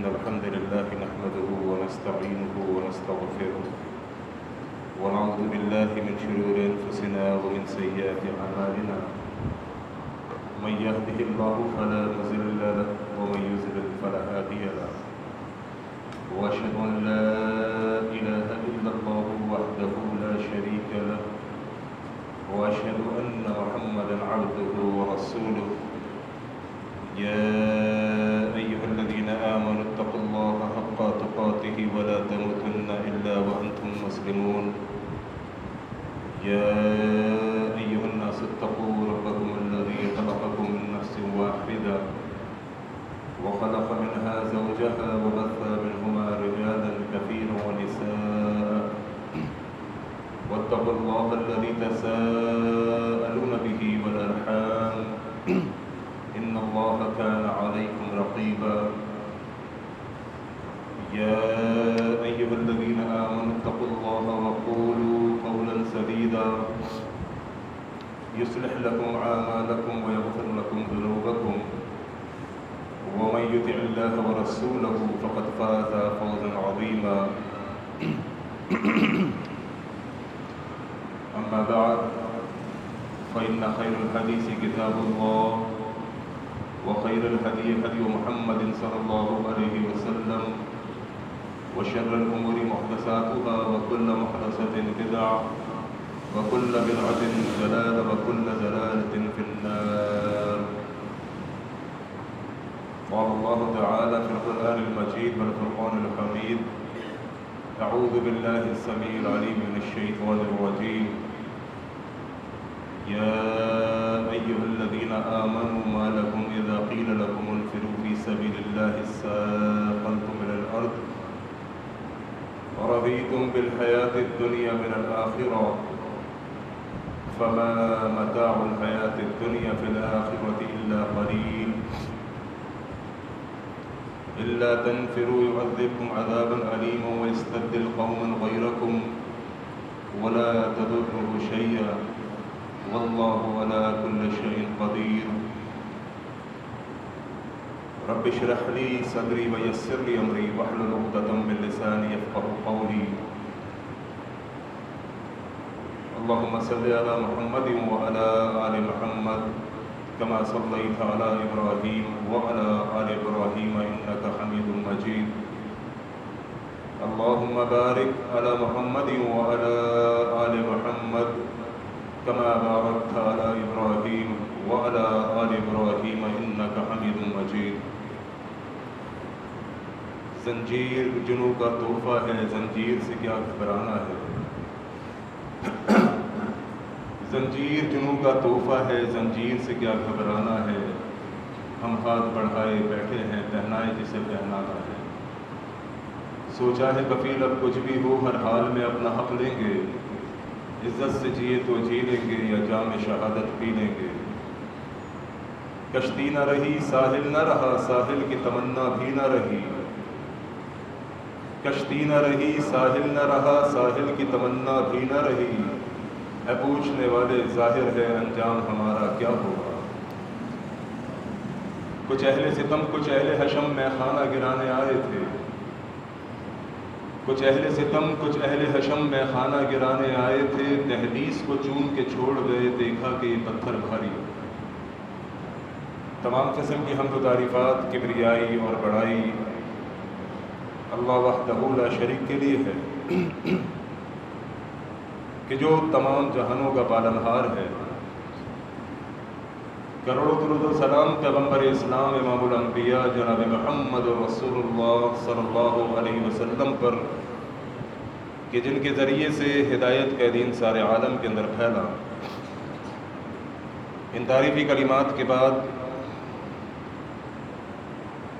إن الحمد لله نحمده ونستعينه ونستغفره ونعوذ بالله من شرور أنفسنا ومن سيئات أعمالنا من يهده الله فلا مضل له ومن يضلل فلا هادي له وأشهد أن لا إله إلا الله وحده لا شريك له وأشهد أن محمدا عبده ورسوله يا أيها الذين آمنوا اتقوا الله حق تقاته ولا تموتن إلا وأنتم مسلمون يا أيها الناس اتقوا ربكم الذي خلقكم من نفس واحدة وخلق منها زوجها وبث منهما رجالا كثيرا ونساء واتقوا الله الذي تساءلون به والأرحام إن الله كان عليكم رقيبا يا أيها الذين آمنوا اتقوا الله وقولوا قولا سديدا يصلح لكم أعمالكم ويغفر لكم ذنوبكم ومن يطع الله ورسوله فقد فاز فوزا عظيما أما بعد فإن خير الحديث كتاب الله وخير الهدي هدي محمد صلى الله عليه وسلم وشر الأمور محدثاتها وكل محدثة بدعة وكل بدعة ضلالة وكل ضلالة في النار. قال الله تعالى في القرآن المجيد والفرقان الحميد: أعوذ بالله السميع العليم من الشيطان الرجيم. يا أيها الذين آمنوا ما لكم إذا قيل لكم انفروا في سبيل الله اثاقلتم إلى الأرض ورضيتم بالحياة الدنيا من الآخرة فما متاع الحياة الدنيا في الآخرة إلا قليل إلا تنفروا يعذبكم عذابا أليما ويستبدل قوما غيركم ولا تضره شيئا والله على كل شيء قدير. رب اشرح لي صدري ويسر لي أمري واحلل عقدة من لساني يفقهوا قولي. اللهم صل على محمد وعلى آل محمد كما صليت على إبراهيم وعلى آل إبراهيم إنك حميد مجيد. اللهم بارك على محمد وعلى آل محمد كما باركت على إبراهيم وعلى آل إبراهيم إنك حميد مجيد. زنجیر جنوں کا تحفہ ہے، زنجیر سے کیا گھبرانا ہے. زنجیر جنوں کا تحفہ ہے، زنجیر سے کیا گھبرانا ہے. ہم ہاتھ بڑھائے بیٹھے ہیں، پہنائے جسے پہنانا ہے. سوچا ہے کفیل اب کچھ بھی ہو ہر حال میں اپنا حق لیں گے. عزت سے جیے تو جی لیں گے یا جام شہادت پی لیں گے. کشتی نہ رہی ساحل نہ رہا، ساحل کی تمنا بھی نہ رہی. کشتی نہ رہی ساحل نہ رہا، ساحل کی تمنا بھی نہ رہی. ہے پوچھنے والے ظاہر ہے انجام ہمارا کیا ہوگا. کچھ اہل ستم کچھ اہل حشم میں خانہ گرانے آئے تھے. کچھ اہل ستم کچھ اہل حشم میں خانہ گرانے آئے تھے. دہلیز کو چون کے چھوڑ گئے، دیکھا کہ یہ پتھر بھاری. تمام قسم کی حمد و تعریفات، کبریائی اور بڑائی اللہ وحدہ لا شریک کے لیے ہے کہ جو تمام جہانوں کا پالنہار ہے. کروڑوں درود و سلام پیغمبر اسلام امام الانبیاء جناب محمد رسول اللہ صلی اللہ علیہ وسلم پر کہ جن کے ذریعے سے ہدایت کا دین سارے عالم کے اندر پھیلا. ان تعریفی کلمات کے بعد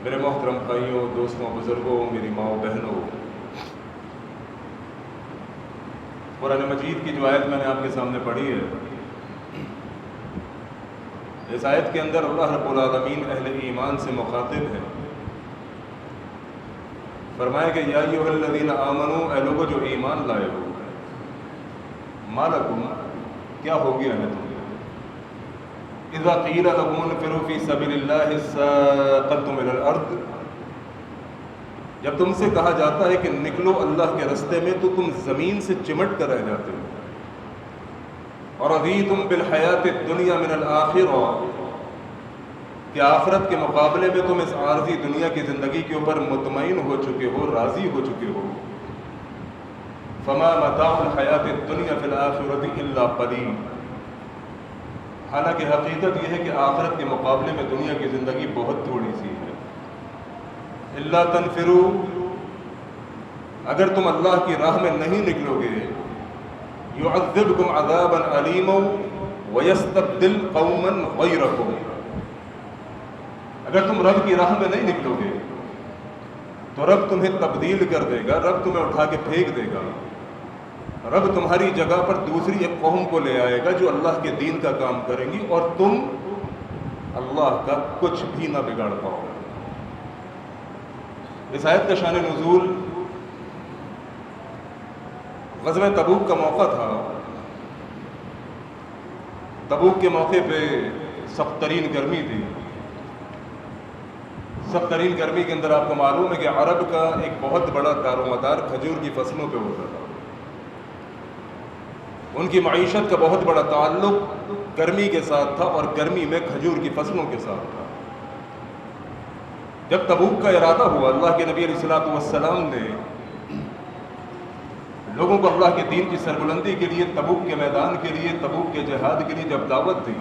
میرے محترم بھائیوں، دوستوں، بزرگوں، میری ماؤں، بہنوں، قرآن مجید کی جو آیت میں نے آپ کے سامنے پڑھی ہے، اس آیت کے اندر اللہ رب العالمین اہل ایمان سے مخاطب ہے. فرمایا کہ یا ایھا الذین آمنوا، اے لوگو جو ایمان لائے ہو، ما لکم، کیا ہو گیا ہے تمہیں. اذا قیل لکم انفروا فی سبیل اللہ اثاقلتم الی الارض، جب تم سے کہا جاتا ہے کہ نکلو اللہ کے راستے میں تو تم زمین سے چمٹ کر رہ جاتے ہو. اور رضیتم بالحیات الدنیا من الآخرہ، کہ آخرت کے مقابلے میں تم اس عارضی دنیا کی زندگی کے اوپر مطمئن ہو چکے ہو، راضی ہو چکے ہو. فما متاع الحیات الدنیا فی الآخرۃ الا قلیل. حالانکہ حقیقت یہ ہے کہ آخرت کے مقابلے میں دنیا کی زندگی بہت تھوڑی سی ہے. الا تنفروا، اگر تم اللہ کی راہ میں نہیں نکلو گے، یعذبکم عذابا علیما ویستبدل قوما غیرکم، اگر تم رب کی راہ میں نہیں نکلو گے تو رب تمہیں تبدیل کر دے گا، رب تمہیں اٹھا کے پھینک دے گا. رب تمہاری جگہ پر دوسری ایک قوم کو لے آئے گا جو اللہ کے دین کا کام کریں گی، اور تم اللہ کا کچھ بھی نہ بگاڑ پاؤ گے. اس آیت کا شان نزول غزوہ تبوک کا موقع تھا. تبوک کے موقع پہ سخت ترین گرمی تھی. سخت ترین گرمی کے اندر آپ کو معلوم ہے کہ عرب کا ایک بہت بڑا دار و مدار کھجور کی فصلوں پہ ہوتا تھا. ان کی معیشت کا بہت بڑا تعلق گرمی کے ساتھ تھا، اور گرمی میں کھجور کی فصلوں کے ساتھ تھا. جب تبوک کا ارادہ ہوا، اللہ کے نبی علیہ الصلوۃ والسلام نے لوگوں کو اللہ کے دین کی سربلندی کے لیے، تبوک کے میدان کے لیے، تبوک کے جہاد کے لیے جب دعوت دی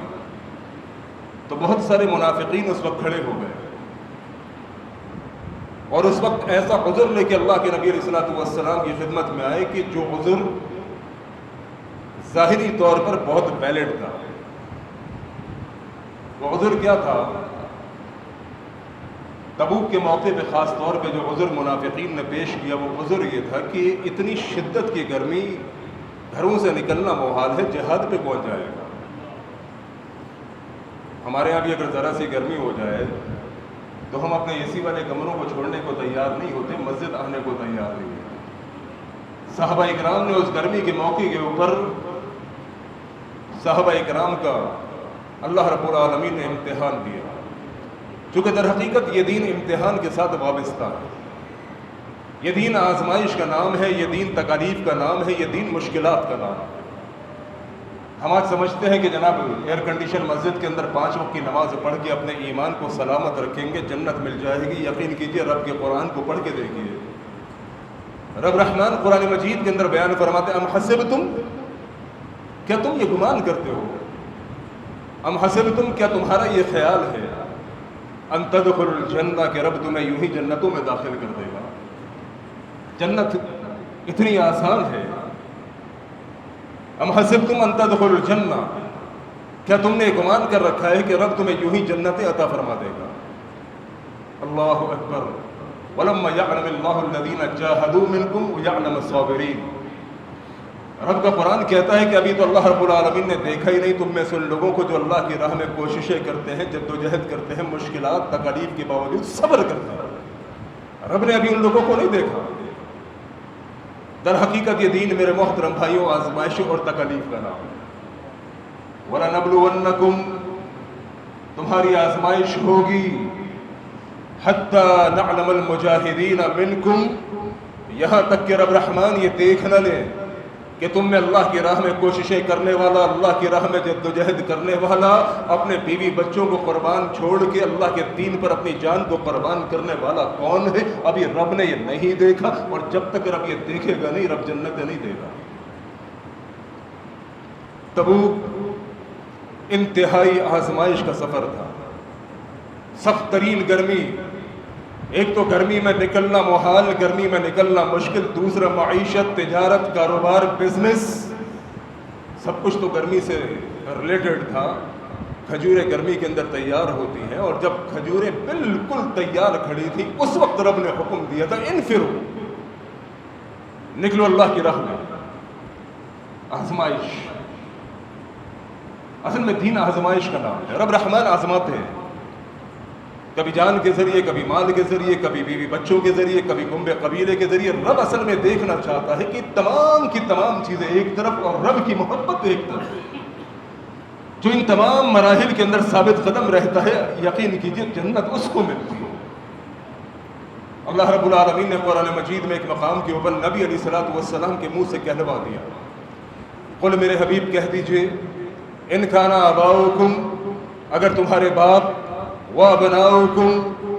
تو بہت سارے منافقین اس وقت کھڑے ہو گئے، اور اس وقت ایسا عذر لے کے اللہ کے نبی علیہ الصلوۃ والسلام کی خدمت میں آئے کہ جو عذر ظاہری طور پر بہت ویلڈ تھا. وہ عذر کیا تھا؟ تبوک کے موقع پہ خاص طور پہ جو عذر منافقین نے پیش کیا، وہ عذر یہ تھا کہ اتنی شدت کی گرمی، گھروں سے نکلنا محال ہے، جہاد پہ کون جائے گا؟ ہمارے یہاں بھی اگر ذرا سی گرمی ہو جائے تو ہم اپنے اے سی والے کمروں کو چھوڑنے کو تیار نہیں ہوتے، مسجد آنے کو تیار نہیں ہوتے. صحابہ اکرام نے اس گرمی کے موقع کے اوپر صحابہ اکرام کا اللہ رب العالمین نے امتحان دیا. چونکہ در حقیقت یہ دین امتحان کے ساتھ وابستہ ہے. یہ دین آزمائش کا نام ہے، یہ دین تکالیف کا نام ہے، یہ دین مشکلات کا نام ہے. ہم آج سمجھتے ہیں کہ جناب ایئر کنڈیشن مسجد کے اندر 5 وقت کی نماز پڑھ کے اپنے ایمان کو سلامت رکھیں گے، جنت مل جائے گی. یقین کیجئے، رب کے قرآن کو پڑھ کے دیکھیے. رب رحمان قرآن مجید کے اندر بیان فرماتے ام حسبتم، کیا تم یہ گمان کرتے ہو؟ ام حسبتم، کیا تمہارا یہ خیال ہے ان تدخلوا الجنہ، کہ رب تمہیں یوں ہی جنتوں میں داخل کر دے گا؟ جنت اتنی آسان ہے. ام حسبتم ان تدخلوا الجنہ، کیا تم نے گمان کر رکھا ہے کہ رب تمہیں یوں ہی جنتیں عطا فرما دے گا؟ اللہ اکبر. وَلَمَّا يَعْلَمِ اللَّهُ الَّذِينَ جَاهَدُوا مِنْكُمْ وَيَعْلَمَ الصَّابِرِينَ. رب کا قرآن کہتا ہے کہ ابھی تو اللہ رب العالمین نے دیکھا ہی نہیں تم میں سے ان لوگوں کو جو اللہ کی راہ میں کوششیں کرتے ہیں، جدوجہد کرتے ہیں، مشکلات تکالیف کے باوجود صبر کرتے ہیں. رب نے ابھی ان لوگوں کو نہیں دیکھا. در حقیقت یہ دین میرے محترم بھائیوں آزمائشوں اور تکالیف کا نام ہے. وَلَنَبْلُوَنَّكُمْ، تمہاری آزمائش ہوگی. حَتَّى نَعْلَمَ الْمُجَاهِدِينَ مِنْكُمْ، یہاں تک کہ رب رحمان یہ دیکھ نہ لے کہ تم میں اللہ کی راہ میں کوششیں کرنے والا، اللہ کی راہ میں جدوجہد کرنے والا، اپنے بیوی بچوں کو قربان چھوڑ کے اللہ کے دین پر اپنی جان کو قربان کرنے والا کون ہے. ابھی رب نے یہ نہیں دیکھا، اور جب تک رب یہ دیکھے گا نہیں، رب جنت نہیں دے گا. تبوک انتہائی آزمائش کا سفر تھا. سخت ترین گرمی، ایک تو گرمی میں نکلنا محال، گرمی میں نکلنا مشکل، دوسرا معیشت، تجارت، کاروبار، بزنس، سب کچھ تو گرمی سے ریلیٹڈ تھا. کھجوریں گرمی کے اندر تیار ہوتی ہیں، اور جب کھجوریں بالکل تیار کھڑی تھی اس وقت رب نے حکم دیا تھا انفرو، نکلو اللہ کی راہ میں. آزمائش، اصل میں دین آزمائش کا نام ہے. رب رحمان آزماتے ہیں، کبھی جان کے ذریعے، کبھی مال کے ذریعے، کبھی بیوی بچوں کے ذریعے، کبھی کنبے قبیلے کے ذریعے. رب اصل میں دیکھنا چاہتا ہے کہ تمام کی تمام چیزیں ایک طرف اور رب کی محبت ایک طرف. جو ان تمام مراحل کے اندر ثابت قدم رہتا ہے، یقین کیجئے جنت اس کو ملتی ہے. اللہ رب العالمین نے قرآن مجید میں ایک مقام کے اوپر نبی علیہ الصلوۃ والسلام کے منہ سے کہلوا دیا، قل میرے حبیب کہہ دیجئے ان کان آباؤکم، اگر تمہارے باپ، و ابناؤکم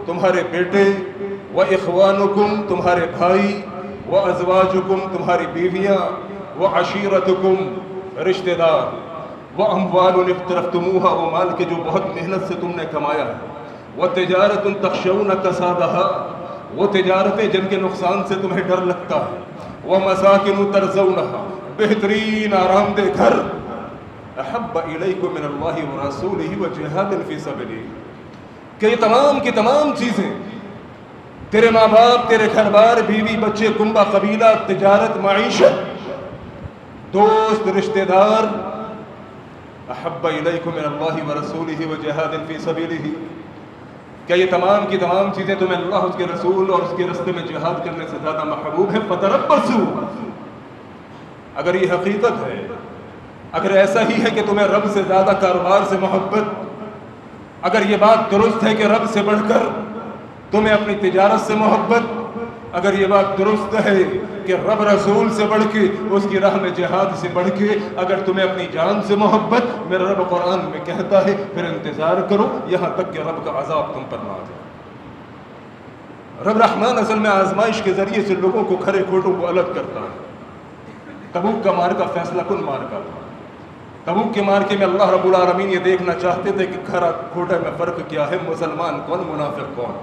تمہارے بیٹے، و اخوانکم تمہارے بھائی، و ازواجکم تمہاری بیویاں، و عشیرتکم رشتہ دار، و اموال اقترفتموها، وہ مال کے جو بہت محنت سے تم نے کمایا ہے، و تجارت تخشون کسادها، وہ تجارتیں جن کے نقصان سے تمہیں ڈر لگتا ہے، و مساکن ترضونها، بہترین آرام دہ گھر، احب الیکم من اللہ ورسولہ وجہاد فی سبیلہ، کہ یہ تمام کی تمام چیزیں، تیرے ماں باپ، تیرے گھر بار، بیوی بچے، کنبہ قبیلہ، تجارت، معیشت، دوست، رشتہ دار، احب الیکم من اللہ ورسولہ وجہاد فی سبیلہ، کہ یہ تمام کی تمام چیزیں تمہیں اللہ، اس کے رسول اور اس کے راستے میں جہاد کرنے سے زیادہ محبوب ہے، فتربصوا، اگر یہ حقیقت ہے، اگر ایسا ہی ہے کہ تمہیں رب سے زیادہ کاروبار سے محبت، اگر یہ بات درست ہے کہ رب سے بڑھ کر تمہیں اپنی تجارت سے محبت، اگر یہ بات درست ہے کہ رب رسول سے بڑھ کے، اس کی راہ میں جہاد سے بڑھ کے اگر تمہیں اپنی جان سے محبت، میرا رب قرآن میں کہتا ہے پھر انتظار کرو یہاں تک کہ رب کا عذاب تم پر نہ آ جائے۔ رب رحمان اصل میں آزمائش کے ذریعے سے لوگوں کو کھرے کھوٹوں کو الگ کرتا ہے۔ تبوک کا مارکا فیصلہ کن مارکا تھا۔ تبوک کے مارکے میں اللہ رب العالمین یہ دیکھنا چاہتے تھے کہ کھرا کھوٹے میں فرق کیا ہے، مسلمان کون، منافق کون۔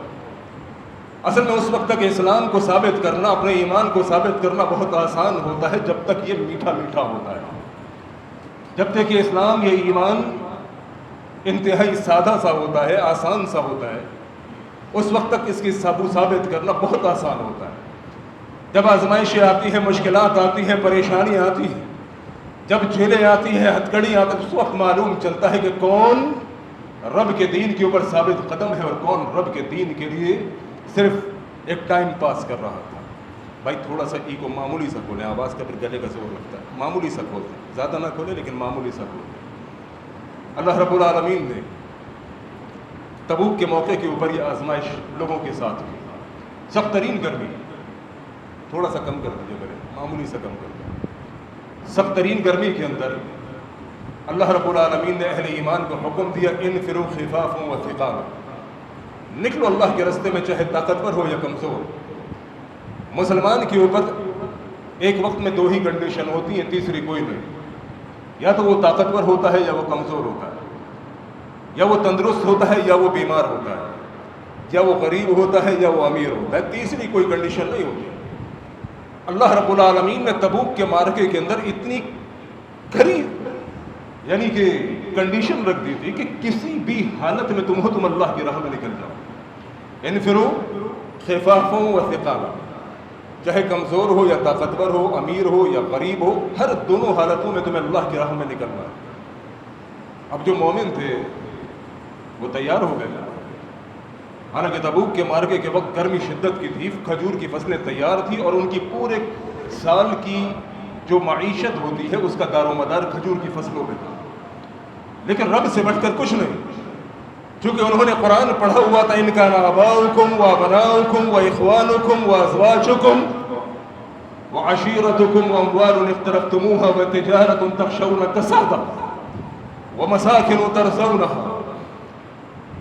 اصل میں اس وقت تک اسلام کو ثابت کرنا، اپنے ایمان کو ثابت کرنا بہت آسان ہوتا ہے جب تک یہ میٹھا میٹھا ہوتا ہے، جب تک کہ اسلام، یہ ایمان انتہائی سادہ سا ہوتا ہے، آسان سا ہوتا ہے، اس وقت تک اس کی ثابت کرنا بہت آسان ہوتا ہے۔ جب آزمائشیں آتی ہیں، مشکلات آتی ہیں، پریشانیاں آتی ہیں، جب جھیلیں آتی ہیں، ہتھکڑی آتی ہیں، اس وقت معلوم چلتا ہے کہ کون رب کے دین کے اوپر ثابت قدم ہے اور کون رب کے دین کے لیے صرف ایک ٹائم پاس کر رہا تھا۔ بھائی تھوڑا سا ایگو معمولی سا کھولیں، آواز کا پھر گلے کا زور لگتا ہے، معمولی سا کھولتے ہیں، زیادہ نہ کھولیں لیکن معمولی سا کھولتے ہیں۔ اللہ رب العالمین نے تبوک کے موقع کے اوپر یہ آزمائش لوگوں کے ساتھ کی، سخت ترین گرمی، تھوڑا سا کم کر دیجیے میرے، معمولی سا کم کر دیجیے، سخت ترین گرمی کے اندر اللہ رب العالمین نے اہل ایمان کو حکم دیا، انفروا خفافا وثقالا، نکلو اللہ کے راستے میں، چاہے طاقتور ہو یا کمزور۔ مسلمان کے اوپر ایک وقت میں دو ہی کنڈیشن ہوتی ہیں، تیسری کوئی نہیں، یا تو وہ طاقتور ہوتا ہے یا وہ کمزور ہوتا ہے، یا وہ تندرست ہوتا ہے یا وہ بیمار ہوتا ہے، یا وہ غریب ہوتا ہے یا وہ امیر ہوتا ہے، تیسری کوئی کنڈیشن نہیں ہوتی۔ اللہ رب العالمین نے تبوک کے مارکے کے اندر اتنی کڑی یعنی کہ کنڈیشن رکھ دی تھی کہ کسی بھی حالت میں تم اللہ کی راہ میں نکل جاؤ، انفروا خفافا وثقالا، چاہے کمزور ہو یا طاقتور ہو، امیر ہو یا غریب ہو، ہر دونوں حالتوں میں تمہیں اللہ کی راہ میں نکلنا ہے۔ اب جو مومن تھے وہ تیار ہو گئے، حالانکہ تبوک کے مارکے کے وقت گرمی شدت کی تھی، کھجور کی فصلیں تیار تھی اور ان کی پورے سال کی جو معیشت ہوتی ہے اس کا دار و مدار کھجور کی فصلوں پہ تھا، لیکن رب سے بڑھ کر کچھ نہیں، چونکہ انہوں نے قرآن پڑھا ہوا تھا، ان کان آباؤکم و ابناؤکم و اخوانکم و ازواجکم و عشیرتکم و اموال اقترفتموها و تجارت تخشون کسادها و مساکن ترضونها۔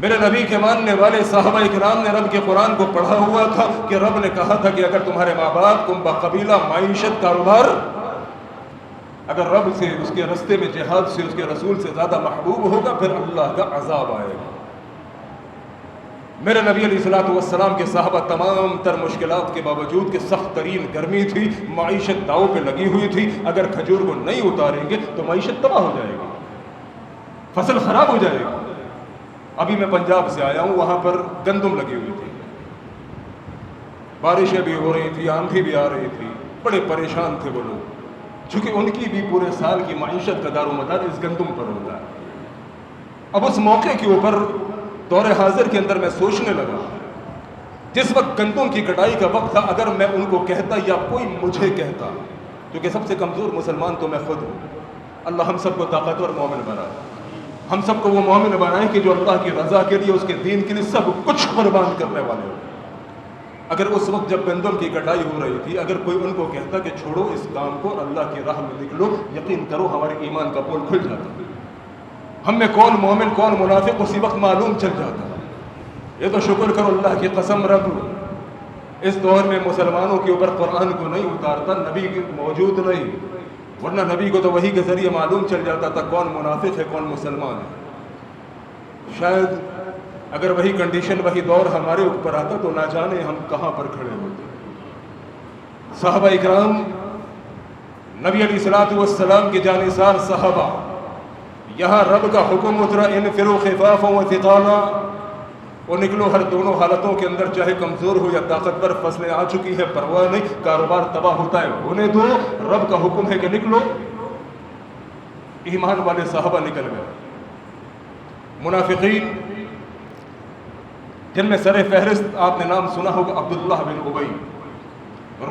میرے نبی کے ماننے والے صحابہ کرام نے رب کے قرآن کو پڑھا ہوا تھا کہ رب نے کہا تھا کہ اگر تمہارے ماں باپ، کنبہ قبیلہ، معیشت، کاروبار اگر رب سے، اس کے راستے میں جہاد سے، اس کے رسول سے زیادہ محبوب ہوگا پھر اللہ کا عذاب آئے گا۔ میرے نبی علیہ الصلوۃ والسلام کے صحابہ تمام تر مشکلات کے باوجود کہ سخت ترین گرمی تھی، معیشت داؤ پہ لگی ہوئی تھی، اگر کھجور کو نہیں اتاریں گے تو معیشت تباہ ہو جائے گی، فصل خراب ہو جائے گی۔ ابھی میں پنجاب سے آیا ہوں، وہاں پر گندم لگی ہوئی تھی، بارشیں بھی ہو رہی تھی، آندھی بھی آ رہی تھی، بڑے پریشان تھے وہ لوگ، چونکہ ان کی بھی پورے سال کی معیشت کا دار و مدار اس گندم پر ہوتا ہے۔ اب اس موقع کے اوپر دور حاضر کے اندر میں سوچنے لگا، جس وقت گندم کی کٹائی کا وقت تھا، اگر میں ان کو کہتا یا کوئی مجھے کہتا، کیونکہ سب سے کمزور مسلمان تو میں خود ہوں، اللہ ہم سب کو طاقتور مومن بنائے، ہم سب کو وہ مومن بنائے کہ جو اللہ کی رضا کے لیے، اس کے دین کے لیے سب کچھ قربان کرنے والے ہوں۔ اگر اس وقت جب گندم کی کٹائی ہو رہی تھی، اگر کوئی ان کو کہتا کہ چھوڑو اس کام کو، اللہ کی راہ میں نکلو، یقین کرو ہمارے ایمان کا پول کھل جاتا، ہم میں کون مومن کون منافق اسی وقت معلوم چل جاتا۔ یہ تو شکر کرو اللہ کی قسم، رب اس دور میں مسلمانوں کے اوپر قرآن کو نہیں اتارتا، نبی موجود نہیں، ورنہ نبی کو تو وحی کے ذریعے معلوم چل جاتا تھا کون منافق ہے کون مسلمان ہے۔ شاید اگر وہی کنڈیشن وہی دور ہمارے اوپر آتا تو نہ جانے ہم کہاں پر کھڑے ہوتے۔ صحابہ اکرام، نبی علیہ الصلوۃ والسلام کے جانثار صحابہ، یہاں رب کا حکم اترا انفروا خفافا وثقالا، وہ نکلو ہر دونوں حالتوں کے اندر، چاہے کمزور ہو یا طاقتور، فصلیں آ چکی ہے پرواہ نہیں، کاروبار تباہ ہوتا ہے ہونے دو، رب کا حکم ہے کہ نکلو۔ ایمان والے صحابہ نکل گئے۔ منافقین جن میں سر فہرست آپ نے نام سنا ہوگا عبداللہ بن ابی،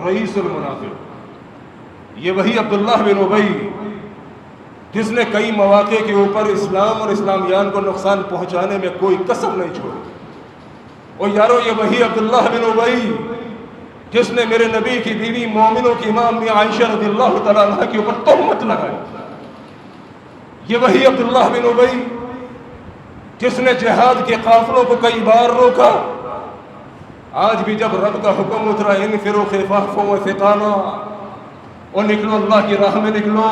رئیس المنافق، یہ وہی عبداللہ بن ابی جس نے کئی مواقع کے اوپر اسلام اور اسلامیان کو نقصان پہنچانے میں کوئی کسر نہیں چھوڑی۔ اور یارو یہ وہی عبداللہ بن ابی جس نے میرے نبی کی بیوی مومنوں کی امام میں عائشہ رضی اللہ تعالیٰ عنہ کے اوپر تہمت لگائی۔ یہ وہی عبداللہ بن ابی جس نے جہاد کے قافلوں کو کئی بار روکا۔ آج بھی جب رب کا حکم اترا انفروا خفافا وثقالا، اور نکلو اللہ کی راہ میں نکلو،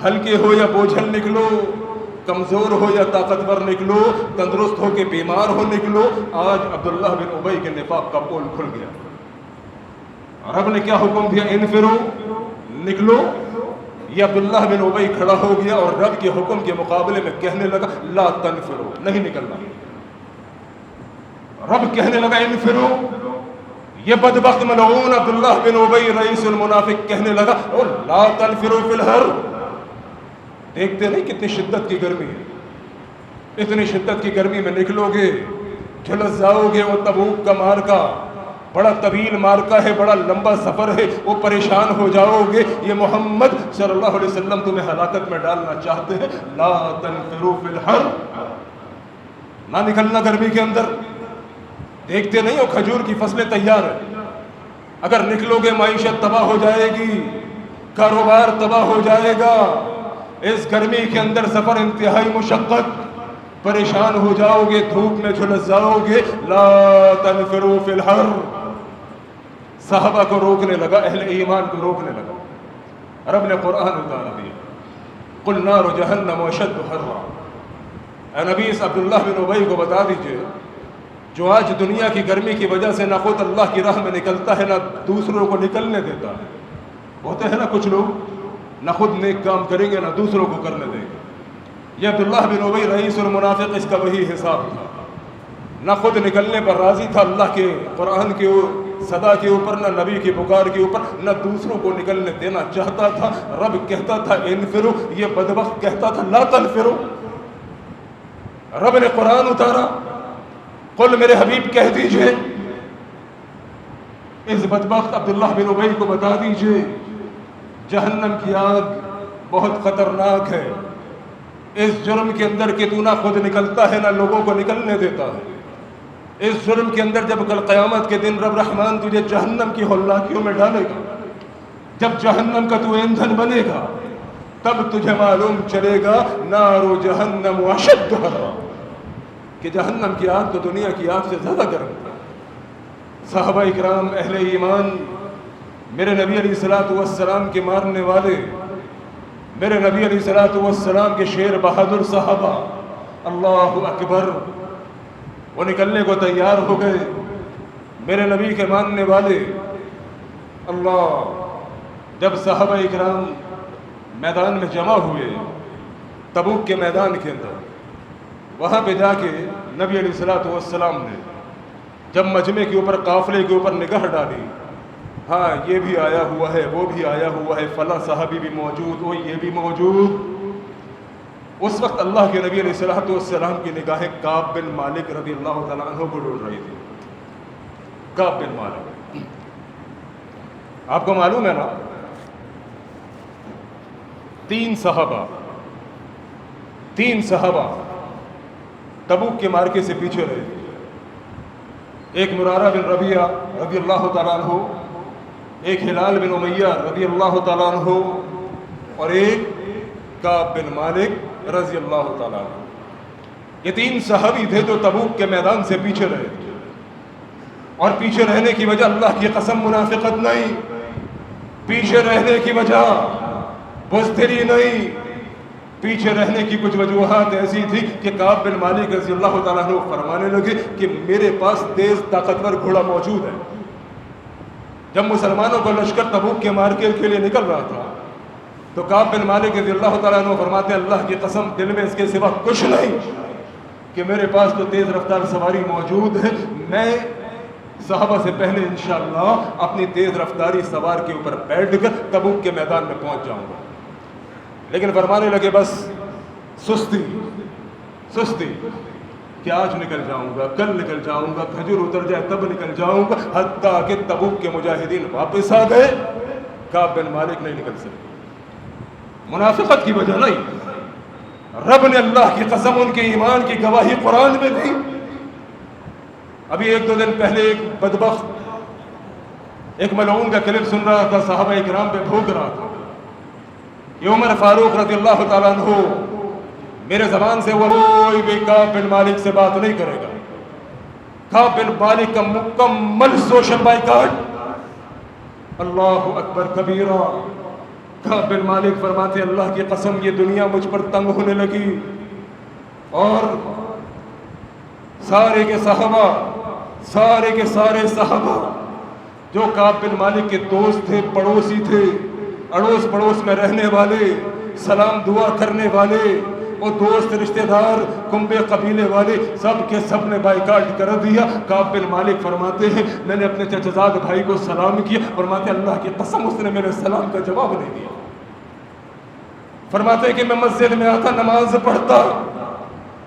ہلکے ہو یا بوجھل نکلو، کمزور ہو یا طاقتور نکلو، تندرست ہو کے بیمار ہو نکلو، آج عبداللہ بن ابی کے نفاق کا پول کھل گیا۔ رب نے کیا حکم دیا؟ انفروا، نکلو۔ یہ عبداللہ بن ابی کھڑا ہو گیا اور رب کے حکم کے مقابلے میں کہنے لگا لا تنفروا، نہیں نکلنا۔ رب کہنے لگا انفروا، یہ بدبخت ملعون عبداللہ بن ابی رئیس المنافق کہنے لگا اور لا تنفروا فی الحر۔ دیکھتے نہیں کتنی شدت کی گرمی ہے، اتنی شدت کی گرمی میں نکلو گے، جھلس جاؤ گے۔ وہ تبوک کا مارکا بڑا طویل مارکا ہے، بڑا لمبا سفر ہے، وہ پریشان ہو جاؤ گے۔ یہ محمد صلی اللہ علیہ وسلم تمہیں ہلاکت میں ڈالنا چاہتے ہیں۔ لا تنفروا فی الحر، نہ نکلنا گرمی کے اندر۔ دیکھتے نہیں ہو کھجور کی فصلیں تیار ہیں، اگر نکلو گے معیشت تباہ ہو جائے گی، کاروبار تباہ ہو جائے گا۔ اس گرمی کے اندر سفر انتہائی مشقت، پریشان ہو جاؤ گے، دھوپ میں جھلس جاؤ گے۔ لا تنفروا فی الحر، صحابہ کو روکنے لگا، اہل ایمان کو روکنے لگا۔ رب نے قرآن اتار دیا قل نار جہنم اشد حرا۔ اے نبی اس عبداللہ بن ابی کو بتا دیجئے جو آج دنیا کی گرمی کی وجہ سے نہ خود اللہ کی راہ میں نکلتا ہے نہ دوسروں کو نکلنے دیتا ہے۔ ہوتے ہیں نا کچھ لوگ نہ خود نیک کام کریں گے نہ دوسروں کو کرنے دیں گے۔ یہ عبداللہ بن ابی رئیس المنافق، اس کا وہی حساب تھا، نہ خود نکلنے پر راضی تھا اللہ کے قرآن کے صدا کے اوپر، نہ نبی کی پکار کے اوپر، نہ دوسروں کو نکلنے دینا چاہتا تھا۔ رب کہتا تھا انفروا، یہ بدبخت کہتا تھا لا تنفروا۔ رب نے قرآن اتارا قل میرے حبیب کہہ دیجئے اس بدبخت عبداللہ بن ابی کو بتا دیجئے جہنم کی آگ بہت خطرناک ہے۔ اس جرم کے اندر کہ تو نہ خود نکلتا ہے نہ لوگوں کو نکلنے دیتا ہے۔ اس جرم کے اندر جب کل قیامت کے دن رب رحمان تجھے جہنم کی ہلاکیوں میں ڈالے گا، جب جہنم کا تو ایندھن بنے گا، تب تجھے معلوم چلے گا نار جہنم اشد حرا، کہ جہنم کی آگ تو دنیا کی آگ سے زیادہ گرم ہے۔ صحابہ اکرام، اہل ایمان، میرے نبی علیہ الصلوۃ والسلام کے مارنے والے، میرے نبی علیہ الصلوۃ والسلام کے شیر بہادر صحابہ، اللہ اکبر، وہ نکلنے کو تیار ہو گئے۔ میرے نبی کے ماننے والے، اللہ، جب صحابہ اکرام میدان میں جمع ہوئے، تبوک کے میدان کے اندر، وہاں پہ جا کے نبی علیہ الصلوۃ والسلام نے جب مجمع کے اوپر، قافلے کے اوپر نگاہ ڈالی، ہاں یہ بھی آیا ہوا ہے، وہ بھی آیا ہوا ہے، فلاں صحابی بھی موجود، وہ یہ بھی موجود۔ اس وقت اللہ کے نبی علیہ الصلوۃ والسلام کی نگاہیں کعب بن مالک رضی اللہ تعالیٰ عنہ کو ڈھونڈ رہی تھی۔ کعب بن مالک، آپ کو معلوم ہے نا، 3 صحابہ تبوک کے مارکے سے پیچھے رہے، ایک مرارہ بن ربیعہ رضی اللہ تعالیٰ عنہ، ایک ہلال بن امیہ رضی اللہ تعالیٰ عنہ، اور ایک کعب بن مالک رضی اللہ تعالیٰ عنہ۔ یہ تین صحابی تھے جو تبوک کے میدان سے پیچھے رہے، اور پیچھے رہنے کی وجہ اللہ کی قسم منافقت نہیں، پیچھے رہنے کی وجہ بزدلی نہیں، پیچھے رہنے کی کچھ وجوہات ایسی تھی کہ کعب بن مالک رضی اللہ تعالیٰ عنہ فرمانے لگے کہ میرے پاس تیز طاقتور گھوڑا موجود ہے۔ جب مسلمانوں کو لشکر تبوک کے مارکیٹ کے لیے نکل رہا تھا تو کعب بن مالک رضی اللہ تعالیٰ عنہ فرماتے ہیں اللہ کی قسم دل میں اس کے سوا کچھ نہیں کہ میرے پاس تو تیز رفتار سواری موجود ہے، میں صحابہ سے پہلے انشاءاللہ اپنی تیز رفتاری سوار کے اوپر بیٹھ کر تبوک کے میدان میں پہنچ جاؤں گا۔ لیکن فرمانے لگے بس سستی کہ آج نکل جاؤں گا، کل نکل جاؤں گا، کھجور اتر جائے تب نکل جاؤں گا، حتیٰ کہ تبوک کے مجاہدین واپس آ گئے، کعب بن مالک نہیں نکل سکے۔ منافقت کی وجہ نہیں، رب نے اللہ کی قسم ان کے ایمان کی گواہی قرآن میں دی۔ ابھی ایک دو دن پہلے ایک بدبخت ایک ملعون کا کلپ سن رہا تھا، صحابہ اکرام پہ بھوک رہا تھا۔ یہ عمر فاروق رضی اللہ تعالیٰ عنہ میرے زبان سے وہ کوئی بھی کعب بن مالک سے بات نہیں کرے گا۔ کعب بن مالک کا مکمل سوشل بائیکاٹ، اللہ اکبر کبیرہ۔ کعب بن مالک فرماتے اللہ کی قسم یہ دنیا مجھ پر تنگ ہونے لگی، اور سارے کے سارے صحابہ جو کعب بن مالک کے دوست تھے، پڑوسی تھے، اڑوس پڑوس میں رہنے والے، سلام دعا کرنے والے، وہ دوست رشتہ دار کنبے قبیلے والے، سب کے سب نے بائیکاٹ کر دیا۔ کعب بن مالک فرماتے ہیں میں نے اپنے چچزاد بھائی کو سلام کیا، فرماتے اللہ کی قسم اس نے میرے سلام کا جواب نہیں دیا۔ فرماتے کہ میں مسجد میں آتا، نماز پڑھتا،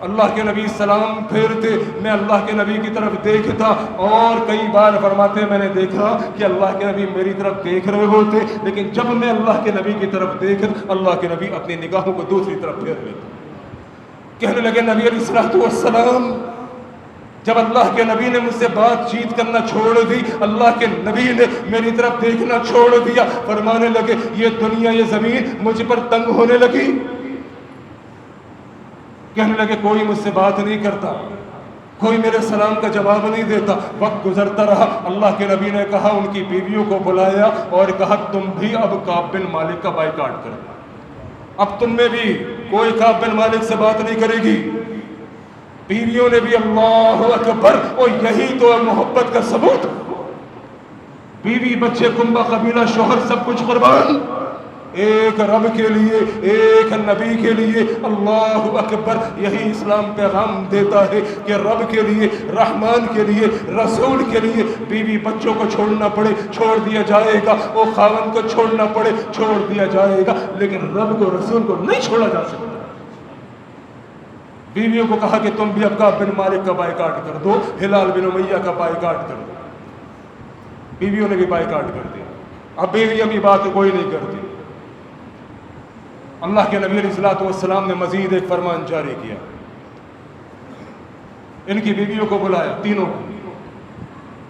اللہ کے نبی سلام پھیرتے، میں اللہ کے نبی کی طرف دیکھتا، اور کئی بار فرماتے میں نے دیکھا کہ اللہ کے نبی میری طرف دیکھ رہے ہوتے، لیکن جب میں اللہ کے نبی کی طرف دیکھتا اللہ کے نبی اپنی نگاہوں کو دوسری طرف پھیر لیتے۔ کہنے لگے نبی علیہ الصلوۃ والسلام جب اللہ کے نبی نے مجھ سے بات چیت کرنا چھوڑ دی، اللہ کے نبی نے میری طرف دیکھنا چھوڑ دیا، فرمانے لگے یہ دنیا یہ زمین مجھ پر تنگ ہونے لگی۔ کہنے لگے کوئی مجھ سے بات نہیں کرتا، کوئی میرے سلام کا جواب نہیں دیتا۔ وقت گزرتا رہا، اللہ کے نبی نے کہا ان کی بیویوں کو بلایا اور کہا تم بھی اب کعب بن مالک کا بائیکاٹ کرو، اب تم میں بھی کوئی کعب بن مالک سے بات نہیں کرے گی۔ بیویوں نے بھی اللہ اکبر، اور یہی تو محبت کا ثبوت، بیوی بچے کنبہ قبیلہ شوہر سب کچھ قربان، ایک رب کے لیے، ایک نبی کے لیے، اللہ اکبر۔ یہی اسلام پیغام دیتا ہے کہ رب کے لیے، رحمان کے لیے، رسول کے لیے بیوی بچوں کو چھوڑنا پڑے چھوڑ دیا جائے گا، وہ خاوند کو چھوڑنا پڑے چھوڑ دیا جائے گا، لیکن رب کو رسول کو نہیں چھوڑا جا سکتا۔ بیویوں کو کہا کہ تم بھی اب کعب بن مالک کا بائیکاٹ کر دو، ہلال بن امیہ کا بائیکاٹ کر دو۔ بیویوں نے بھی بائیکاٹ کر دیا۔ اب بیوی ابھی بات کوئی نہیں کرتی۔ اللہ کے نبی علیہ الصلوۃ والسلام نے مزید ایک فرمان جاری کیا، ان کی بیویوں کو بلایا تینوں کو،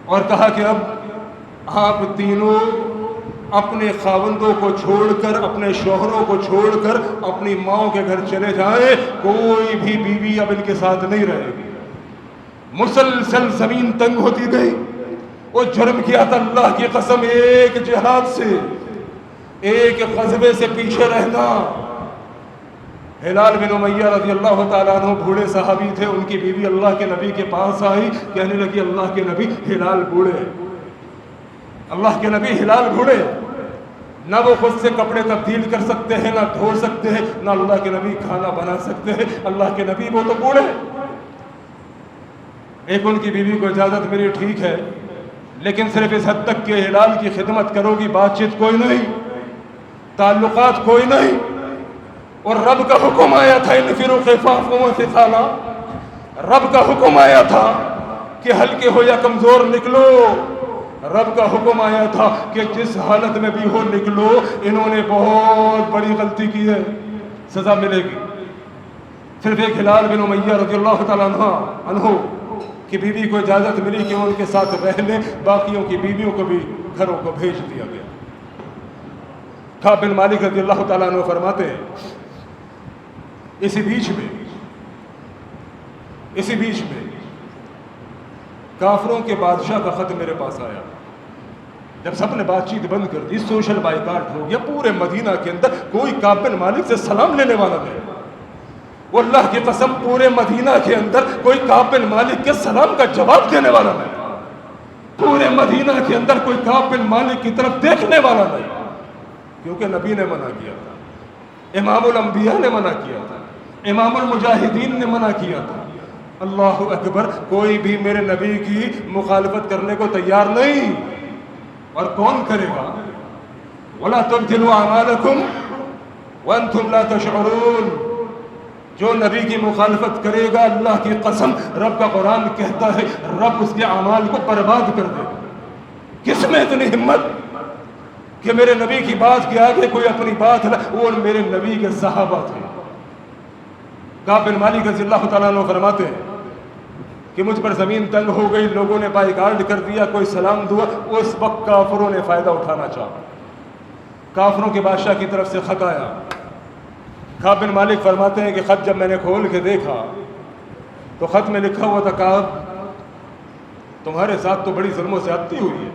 اور کہا کہ اب آپ تینوں اپنے خاوندوں کو چھوڑ کر، اپنے شوہروں کو چھوڑ کر اپنی ماؤں کے گھر چلے جائیں، کوئی بھی بیوی اب ان کے ساتھ نہیں رہے گی۔ مسلسل زمین تنگ ہوتی گئی، وہ جرم کیا تھا اللہ کی قسم، ایک جہاد سے، ایک غزوے سے پیچھے رہنا۔ ہلال بن امیہ رضی اللہ تعالیٰ عنہ بوڑھے صحابی تھے، ان کی بیوی اللہ کے نبی کے پاس آئی، کہنے لگی اللہ کے نبی ہلال بوڑھے، اللہ کے نبی ہلال بوڑھے، نہ وہ خود سے کپڑے تبدیل کر سکتے ہیں، نہ دھو سکتے ہیں، نہ اللہ کے نبی کھانا بنا سکتے ہیں، اللہ کے نبی وہ تو بوڑھے۔ ایک ان کی بیوی کو اجازت ملی، ٹھیک ہے، لیکن صرف اس حد تک کہ ہلال کی خدمت کرو گی، بات چیت کوئی نہیں، تعلقات کوئی نہیں۔ اور رب کا حکم آیا تھا انفروا خفافا وثقالا، رب کا حکم آیا تھا کہ ہلکے ہو یا کمزور نکلو، رب کا حکم آیا تھا کہ جس حالت میں بھی ہو نکلو، انہوں نے بہت بڑی غلطی کی ہے، سزا ملے گی۔ صرف ایک ہلال بن امیہ رضی اللہ تعالیٰ عنہ کہ بیوی کو اجازت ملی کہ ان کے ساتھ رہ لیں، باقیوں کی بیویوں کو بھی گھروں کو بھیج دیا گیا۔ کعب بن مالک رضی اللہ تعالیٰ عنہ فرماتے ہیں اسی بیچ میں کافروں کے بادشاہ کا خط میرے پاس آیا۔ جب سب نے بات چیت بند کر دی، سوشل بائیکاٹ ہو گیا، پورے مدینہ کے اندر کوئی کعب بن مالک سے سلام لینے والا نہیں۔ وہ اللہ کی قسم پورے مدینہ کے اندر کوئی کعب بن مالک کے سلام کا جواب دینے والا نہیں، پورے مدینہ کے اندر کوئی کعب بن مالک کی طرف دیکھنے والا نہیں، کیونکہ نبی نے منع کیا تھا، امام الانبیاء نے منع کیا تھا، امام المجاہدین نے منع کیا تھا۔ اللہ اکبر، کوئی بھی میرے نبی کی مخالفت کرنے کو تیار نہیں، اور کون کرے گا؟ وَلَا تُبْتِلُوا أَعْمَالَكُمْ وَأَنْتُمْ لَا تَشْعُرُونَ۔ جو نبی کی مخالفت کرے گا، اللہ کی قسم، رب کا قرآن کہتا ہے رب اس کے اعمال کو برباد کر دے گا۔ کس میں اتنی ہمت کہ میرے نبی کی بات کے آگے کوئی اپنی بات ہے؟ وہ میرے نبی کے صحابہ تھے۔ کعب بن مالک رضی اللہ تعالیٰ عنہ فرماتے ہیں کہ مجھ پر زمین تنگ ہو گئی، لوگوں نے بائیکاٹ کر دیا، کوئی سلام دعا، اس وقت کافروں نے فائدہ اٹھانا چاہا۔ کافروں کے بادشاہ کی طرف سے خط آیا۔ کعب بن مالک فرماتے ہیں کہ خط جب میں نے کھول کے دیکھا تو خط میں لکھا ہوا تھا، کعب تمہارے ساتھ تو بڑی ظلم و زیادتی ہوئی ہے۔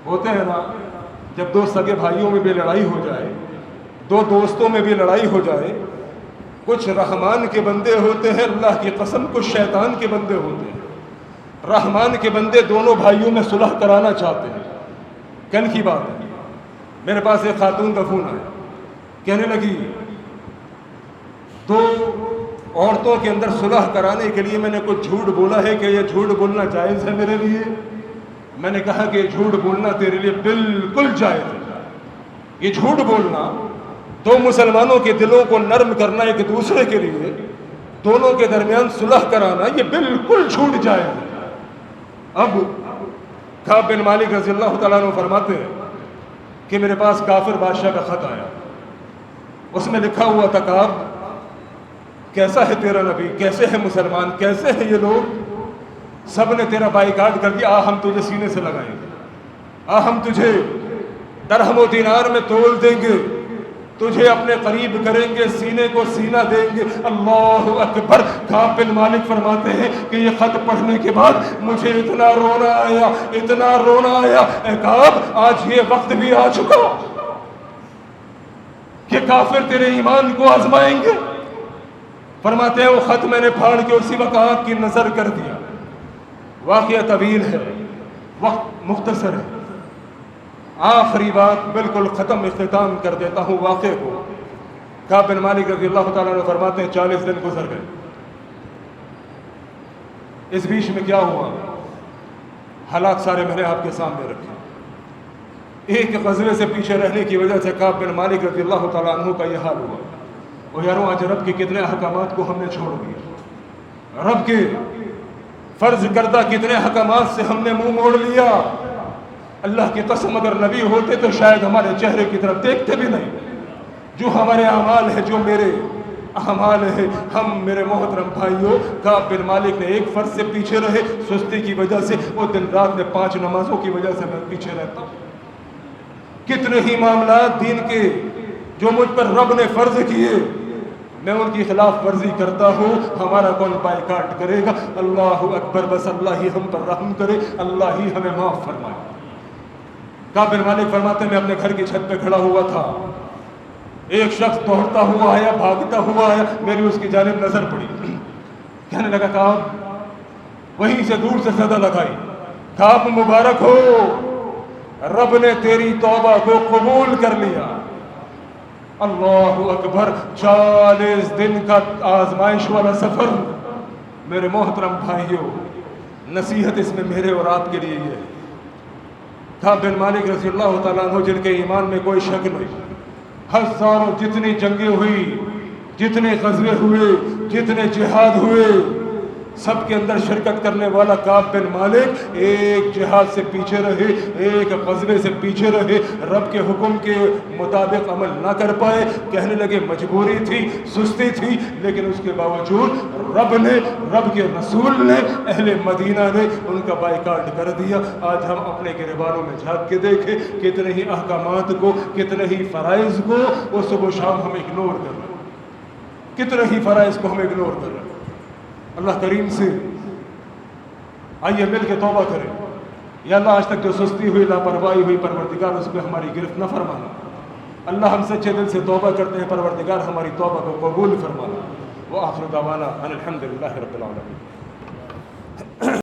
ہوتے ہیں نا، جب دو سگے بھائیوں میں بھی لڑائی ہو جائے، دو دوستوں میں بھی لڑائی ہو جائے، کچھ رحمان کے بندے ہوتے ہیں اللہ کی قسم، کچھ شیطان کے بندے ہوتے ہیں۔ رحمان کے بندے دونوں بھائیوں میں صلح کرانا چاہتے ہیں۔ کل کی بات ہے، میرے پاس ایک خاتون کا فون آیا، کہنے لگی دو عورتوں کے اندر صلح کرانے کے لیے میں نے کچھ جھوٹ بولا ہے کہ یہ جھوٹ بولنا جائز ہے میرے لیے؟ میں نے کہا کہ جھوٹ بولنا تیرے لیے بالکل جائز ہے۔ یہ جھوٹ بولنا، دو مسلمانوں کے دلوں کو نرم کرنا ایک دوسرے کے لیے، دونوں کے درمیان صلح کرانا، یہ بالکل جھوٹ جائز ہے۔ اب کعب بن مالک رضی اللہ تعالیٰ عنہ فرماتے ہیں کہ میرے پاس کافر بادشاہ کا خط آیا، اس میں لکھا ہوا تھا، کعب کیسا ہے تیرا نبی، کیسے ہیں مسلمان، کیسے ہیں یہ لوگ، سب نے تیرا بائیکاٹ کر دیا، ہم تجھے سینے سے لگائیں گے، ہم تجھے درہم و دینار میں تول دیں گے، تجھے اپنے قریب کریں گے، سینے کو سینہ دیں گے۔ اللہ اکبر۔ کعب بن مالک فرماتے ہیں کہ یہ خط پڑھنے کے بعد مجھے اتنا رونا آیا، اتنا رونا آیا، اے کعب آج یہ وقت بھی آ چکا کہ کافر تیرے ایمان کو آزمائیں گے۔ فرماتے ہیں وہ خط میں نے پھاڑ کے اسی وقت آنکھ کی نظر کر دیا۔ واقعہ طویل ہے، وقت مختصر ہے، آخری بات بالکل ختم اختتام کر دیتا ہوں واقعے کو۔ کعب بن مالک رضی اللہ تعالیٰ عنہ فرماتے ہیں 40 دن گزر گئے۔ اس بیچ میں کیا ہوا، حالات سارے میں نے آپ کے سامنے رکھے۔ ایک غزوے سے پیچھے رہنے کی وجہ سے کعب بن مالک رضی اللہ تعالیٰ عنہ کا یہ حال ہوا، اور یاروں آج رب کے کتنے احکامات کو ہم نے چھوڑ دیا، رب کے فرض کردہ کتنے احکامات سے ہم نے منہ موڑ لیا۔ اللہ کی قسم اگر نبی ہوتے تو شاید ہمارے چہرے کی طرف دیکھتے بھی نہیں۔ جو ہمارے اعمال ہے، جو میرے اعمال ہے، ہم میرے محترم بھائیوں، کعب بن مالک نے ایک فرض سے پیچھے رہے، سستی کی وجہ سے، وہ دن رات میں 5 نمازوں کی وجہ سے میں پیچھے رہتا ہوں۔ کتنے ہی معاملات دین کے جو مجھ پر رب نے فرض کیے، میں ان کی خلاف ورزی کرتا ہوں، ہمارا کون بائیکاٹ کرے گا؟ اللہ اکبر، بس اللہ ہی ہم پر رحم کرے، اللہ ہی ہمیں معاف فرمائے۔ کعب بن مالک فرماتے ہیں میں اپنے گھر کی چھت پہ کھڑا ہوا تھا، ایک شخص دوڑتا ہوا آیا، بھاگتا ہوا آیا، میری اس کی جانب نظر پڑی، کہنے لگا کعب، وہیں سے دور سے صدا لگائی، کعب مبارک ہو، رب نے تیری توبہ کو قبول کر لیا۔ اللہ اکبر، 40 دن کا آزمائش والا سفر۔ میرے محترم بھائیوں، نصیحت اس میں میرے اور آپ کے لیے یہ ہے، کعب بن مالک رضی اللہ تعالیٰ عنہ جن کے ایمان میں کوئی شک نہیں، ہزاروں جتنی جنگیں ہوئی، جتنے غزوے ہوئے، جتنے جہاد ہوئے، سب کے اندر شرکت کرنے والا کعب بن مالک ایک جہاد سے پیچھے رہے، ایک غزوے سے پیچھے رہے، رب کے حکم کے مطابق عمل نہ کر پائے، کہنے لگے مجبوری تھی، سستی تھی، لیکن اس کے باوجود رب کے رسول نے، اہل مدینہ نے ان کا بائیکاٹ کر دیا۔ آج ہم اپنے گریبانوں میں جھانک کے دیکھیں کتنے ہی احکامات کو، کتنے ہی فرائض کو وہ صبح و شام ہم اگنور کر رہے ہیں، کتنے ہی فرائض کو ہم اگنور کر رہے ہیں۔ اللہ کریم سے آئیے مل کے توبہ کریں۔ یا اللہ آج تک جو سستی ہوئی، لاپرواہی ہوئی، پروردگار اس پہ ہماری گرفت نہ فرمانا۔ اللہ ہم سچے دل سے توبہ کرتے ہیں، پروردگار ہماری توبہ کو قبول فرمانا۔ وآخر دعوانا ان الحمد للہ رب العالمین۔